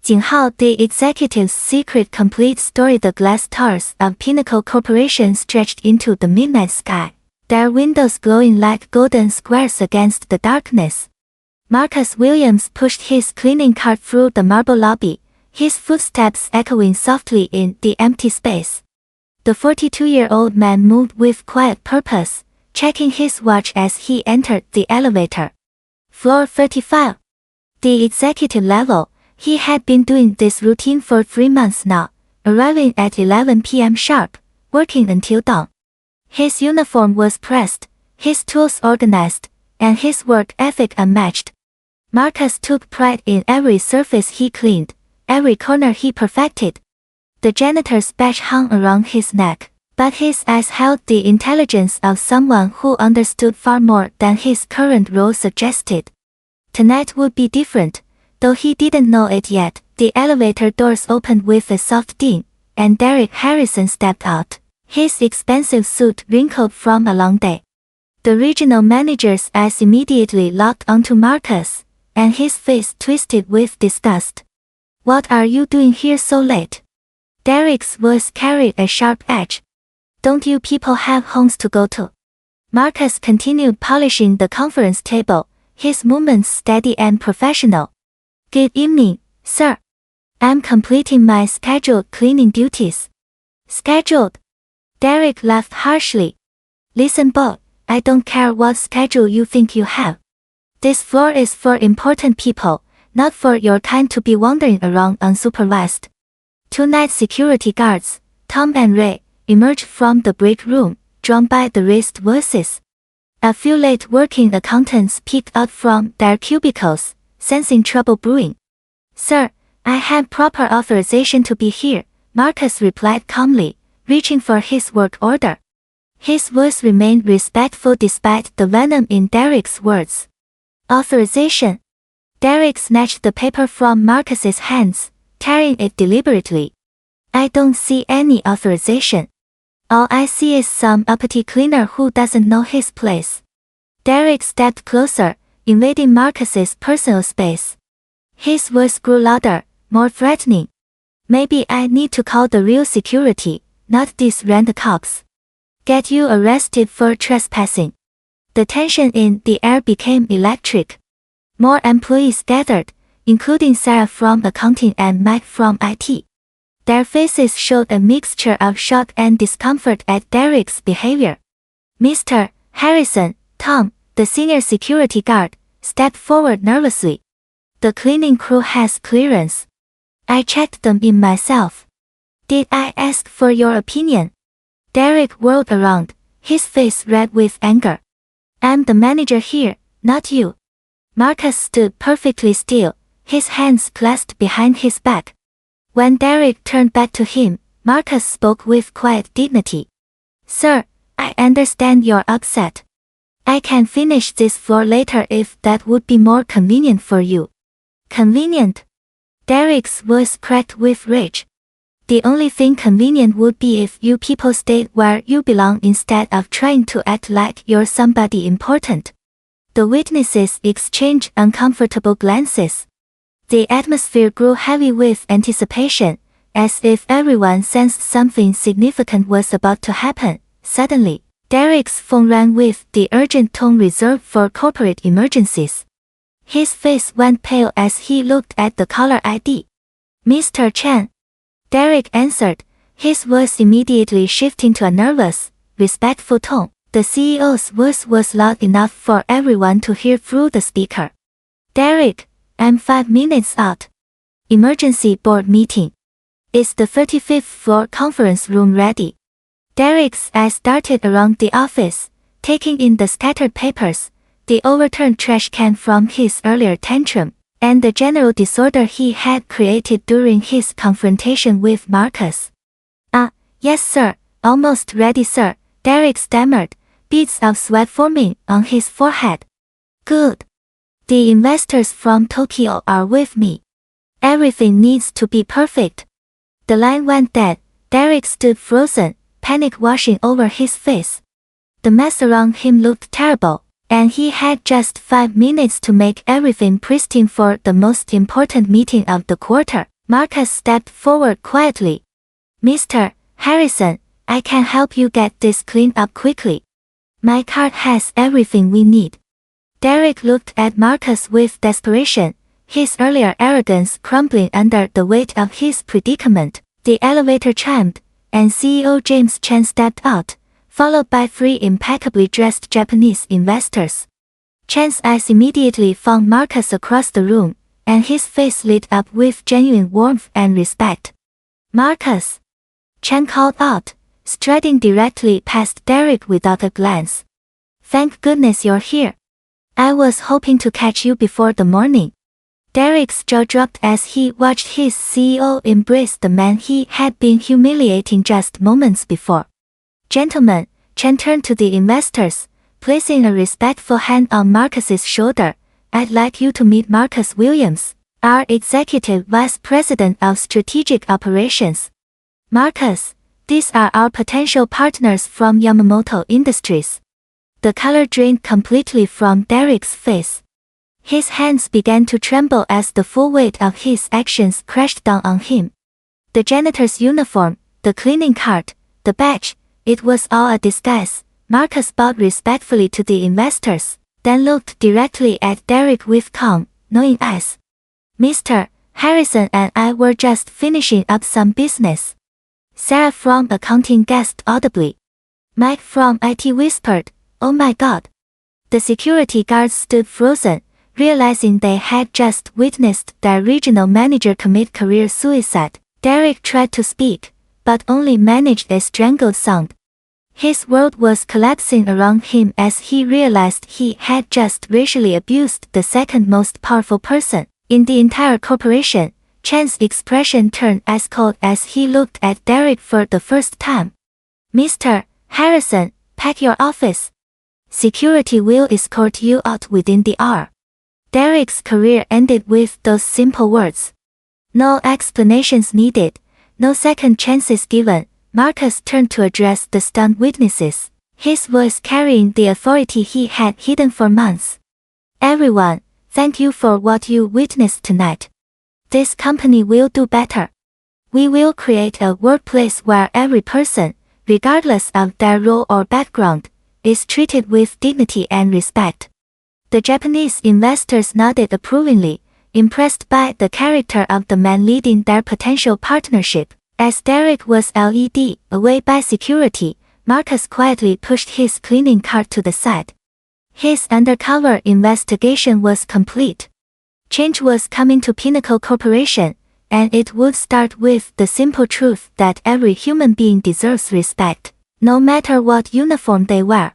Jinghao, the executive's secret complete story. The glass towers of Pinnacle Corporation stretched into the midnight sky, their windows glowing like golden squares against the darkness. Marcus Williams pushed his cleaning cart through the marble lobby, his footsteps echoing softly in the empty space. The 42-year-old man moved with quiet purpose, checking his watch as he entered the elevator. Floor 35. The executive level. He had been doing this routine for 3 months now, arriving at 11 p.m. sharp, working until dawn. His uniform was pressed, his tools organized, and his work ethic unmatched. Marcus took pride in every surface he cleaned, every corner he perfected. The janitor's badge hung around his neck, but his eyes held the intelligence of someone who understood far more than his current role suggested. Tonight would be different. Though he didn't know it yet, the elevator doors opened with a soft ding, and Derek Harrison stepped out, his expensive suit wrinkled from a long day. The regional manager's eyes immediately locked onto Marcus, and his face twisted with disgust. "What are you doing here so late?" Derek's voice carried a sharp edge. "Don't you people have homes to go to?" Marcus continued polishing the conference table, his movements steady and professional. "Good evening, sir. I'm completing my scheduled cleaning duties." "Scheduled?" Derek laughed harshly. "Listen, Bob, I don't care what schedule you think you have. This floor is for important people, not for your kind to be wandering around unsupervised." 2 night security guards, Tom and Ray, emerged from the break room, drawn by the raised voices. A few late working accountants peeked out from their cubicles, sensing trouble brewing. "Sir, I had proper authorization to be here," Marcus replied calmly, reaching for his work order. His voice remained respectful despite the venom in Derek's words. "Authorization?" Derek snatched the paper from Marcus's hands, tearing it deliberately. "I don't see any authorization. All I see is some uppity cleaner who doesn't know his place." Derek stepped closer, invading Marcus's personal space. His voice grew louder, more threatening. "Maybe I need to call the real security, not these rent-a-cops. Get you arrested for trespassing." The tension in the air became electric. More employees gathered, including Sarah from accounting and Mike from IT. Their faces showed a mixture of shock and discomfort at Derek's behavior. "Mr. Harrison," Tom, the senior security guard, stepped forward nervously. "The cleaning crew has clearance. I checked them in myself. Did I ask for your opinion?" Derek whirled around, his face red with anger. "I'm the manager here, not you." Marcus stood perfectly still, his hands clasped behind his back. When Derek turned back to him, Marcus spoke with quiet dignity. "Sir, I understand you're upset. I can finish this floor later if that would be more convenient for you." "Convenient?" Derek's voice cracked with rage. "The only thing convenient would be if you people stayed where you belong instead of trying to act like you're somebody important." The witnesses exchanged uncomfortable glances. The atmosphere grew heavy with anticipation, as if everyone sensed something significant was about to happen. Suddenly, Derek's phone rang with the urgent tone reserved for corporate emergencies. His face went pale as he looked at the caller ID. "Mr. Chen." Derek answered, his voice immediately shifting to a nervous, respectful tone. The CEO's voice was loud enough for everyone to hear through the speaker. "Derek, I'm 5 minutes out. Emergency board meeting. Is the 35th floor conference room ready?" Derek's eyes darted around the office, taking in the scattered papers, the overturned trash can from his earlier tantrum, and the general disorder he had created during his confrontation with Marcus. Yes sir, almost ready sir," Derek stammered, beads of sweat forming on his forehead. "Good. The investors from Tokyo are with me. Everything needs to be perfect." The line went dead. Derek stood frozen, panic washing over his face. The mess around him looked terrible, and he had just 5 minutes to make everything pristine for the most important meeting of the quarter. Marcus stepped forward quietly. "Mr. Harrison, I can help you get this cleaned up quickly. My cart has everything we need." Derek looked at Marcus with desperation, his earlier arrogance crumbling under the weight of his predicament. The elevator chimed, and CEO James Chen stepped out, followed by 3 impeccably dressed Japanese investors. Chen's eyes immediately found Marcus across the room, and his face lit up with genuine warmth and respect. "Marcus!" Chen called out, striding directly past Derek without a glance. "Thank goodness you're here. I was hoping to catch you before the morning." Derek's jaw dropped as he watched his CEO embrace the man he had been humiliating just moments before. "Gentlemen," Chen turned to the investors, placing a respectful hand on Marcus's shoulder, "I'd like you to meet Marcus Williams, our Executive Vice President of Strategic Operations. Marcus, these are our potential partners from Yamamoto Industries." The color drained completely from Derek's face. His hands began to tremble as the full weight of his actions crashed down on him. The janitor's uniform, the cleaning cart, the badge, it was all a disguise. Marcus bowed respectfully to the investors, then looked directly at Derek with calm, knowing eyes. "Mr. Harrison and I were just finishing up some business." Sarah from accounting gasped audibly. Mike from IT whispered, "Oh my God." The security guards stood frozen, realizing they had just witnessed their regional manager commit career suicide. Derek tried to speak, but only managed a strangled sound. His world was collapsing around him as he realized he had just racially abused the second most powerful person in the entire corporation. Chen's expression turned ice cold as he looked at Derek for the first time. "Mr. Harrison, pack your office. Security will escort you out within the hour." Derek's career ended with those simple words. No explanations needed, no second chances given. Marcus turned to address the stunned witnesses, his voice carrying the authority he had hidden for months. "Everyone, thank you for what you witnessed tonight. This company will do better. We will create a workplace where every person, regardless of their role or background, is treated with dignity and respect." The Japanese investors nodded approvingly, impressed by the character of the man leading their potential partnership. As Derek was led away by security, Marcus quietly pushed his cleaning cart to the side. His undercover investigation was complete. Change was coming to Pinnacle Corporation, and it would start with the simple truth that every human being deserves respect, no matter what uniform they wear.